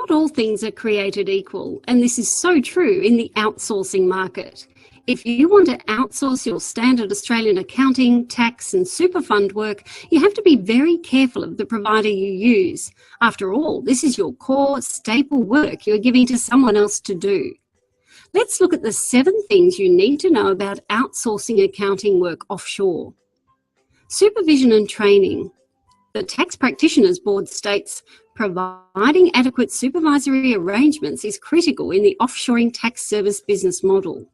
Not all things are created equal, and this is so true in the outsourcing market. If you want to outsource your standard Australian accounting, tax and super fund work, you have to be very careful of the provider you use. After all, this is your core, staple work you're giving to someone else to do. Let's look at the 7 things you need to know about outsourcing accounting work offshore. Supervision and training. The Tax Practitioners Board states, providing adequate supervisory arrangements is critical in the offshoring tax service business model.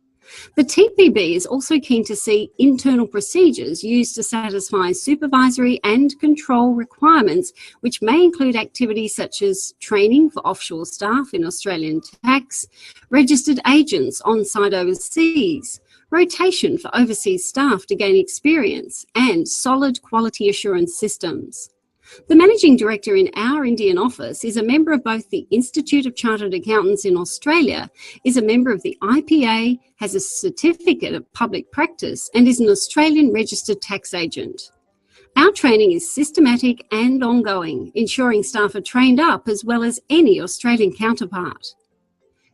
The TPB is also keen to see internal procedures used to satisfy supervisory and control requirements, which may include activities such as training for offshore staff in Australian tax, registered agents on site overseas, rotation for overseas staff to gain experience, and solid quality assurance systems. The Managing Director in our Indian office is a member of both the Institute of Chartered Accountants in Australia, is a member of the IPA, has a certificate of public practice, and is an Australian registered tax agent. Our training is systematic and ongoing, ensuring staff are trained up as well as any Australian counterpart.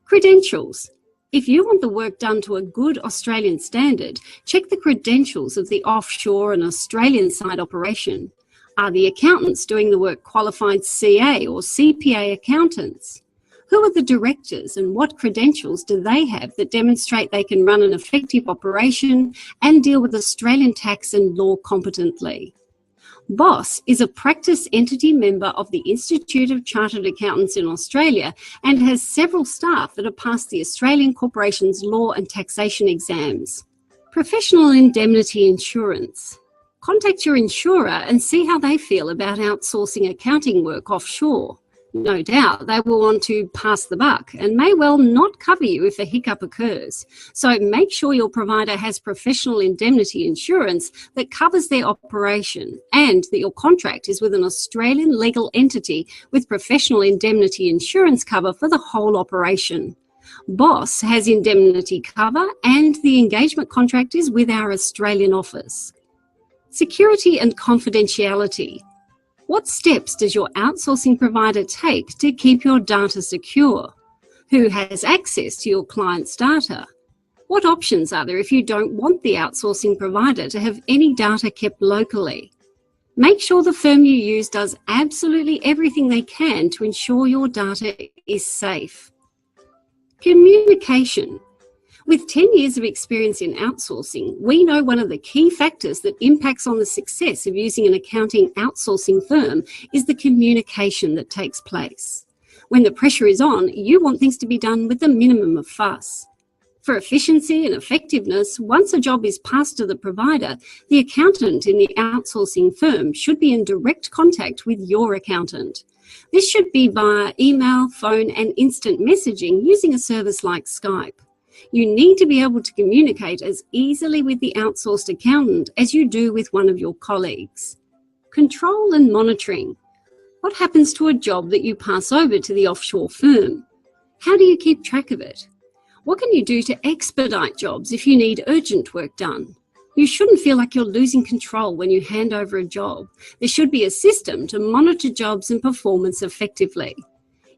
Credentials. If you want the work done to a good Australian standard, check the credentials of the offshore and Australian side operation. Are the accountants doing the work qualified CA or CPA accountants? Who are the directors and what credentials do they have that demonstrate they can run an effective operation and deal with Australian tax and law competently? BOSS is a practice entity member of the Institute of Chartered Accountants in Australia and has several staff that have passed the Australian Corporations Law and Taxation exams. Professional indemnity insurance. Contact your insurer and see how they feel about outsourcing accounting work offshore. No doubt they will want to pass the buck and may well not cover you if a hiccup occurs. So make sure your provider has professional indemnity insurance that covers their operation and that your contract is with an Australian legal entity with professional indemnity insurance cover for the whole operation. BOSS has indemnity cover and the engagement contract is with our Australian office. Security and confidentiality. What steps does your outsourcing provider take to keep your data secure? Who has access to your client's data? What options are there if you don't want the outsourcing provider to have any data kept locally? Make sure the firm you use does absolutely everything they can to ensure your data is safe. Communication. With 10 years of experience in outsourcing, we know one of the key factors that impacts on the success of using an accounting outsourcing firm is the communication that takes place. When the pressure is on, you want things to be done with the minimum of fuss. For efficiency and effectiveness, once a job is passed to the provider, the accountant in the outsourcing firm should be in direct contact with your accountant. This should be via email, phone, and instant messaging using a service like Skype. You need to be able to communicate as easily with the outsourced accountant as you do with one of your colleagues. Control and monitoring. What happens to a job that you pass over to the offshore firm? How do you keep track of it? What can you do to expedite jobs if you need urgent work done? You shouldn't feel like you're losing control when you hand over a job. There should be a system to monitor jobs and performance effectively.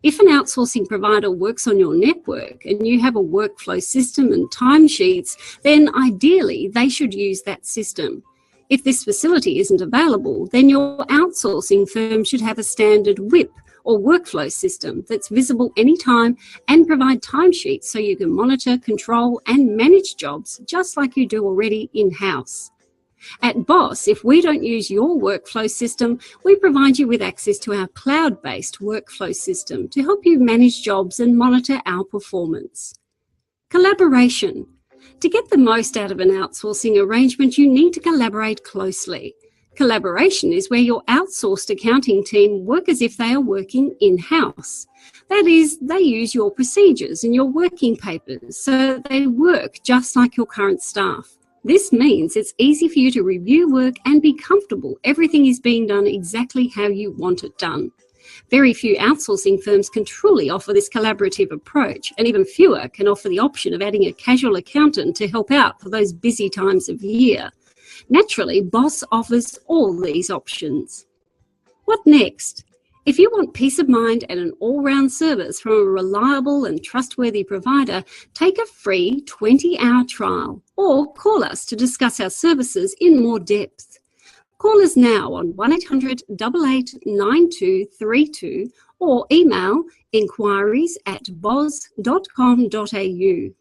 If an outsourcing provider works on your network and you have a workflow system and timesheets, then ideally they should use that system. If this facility isn't available, then your outsourcing firm should have a standard WIP or workflow system that's visible anytime and provide timesheets so you can monitor, control and manage jobs just like you do already in-house. At BOSS, if we don't use your workflow system, we provide you with access to our cloud-based workflow system to help you manage jobs and monitor our performance. Collaboration. To get the most out of an outsourcing arrangement, you need to collaborate closely. Collaboration is where your outsourced accounting team work as if they are working in-house. That is, they use your procedures and your working papers so they work just like your current staff. This means it's easy for you to review work and be comfortable everything is being done exactly how you want it done. Very few outsourcing firms can truly offer this collaborative approach, and even fewer can offer the option of adding a casual accountant to help out for those busy times of year. Naturally, BOSS offers all these options. What next? If you want peace of mind and an all-round service from a reliable and trustworthy provider, take a free 20-hour trial or call us to discuss our services in more depth. Call us now on 1800 88 9232 or email inquiries@bos.com.au.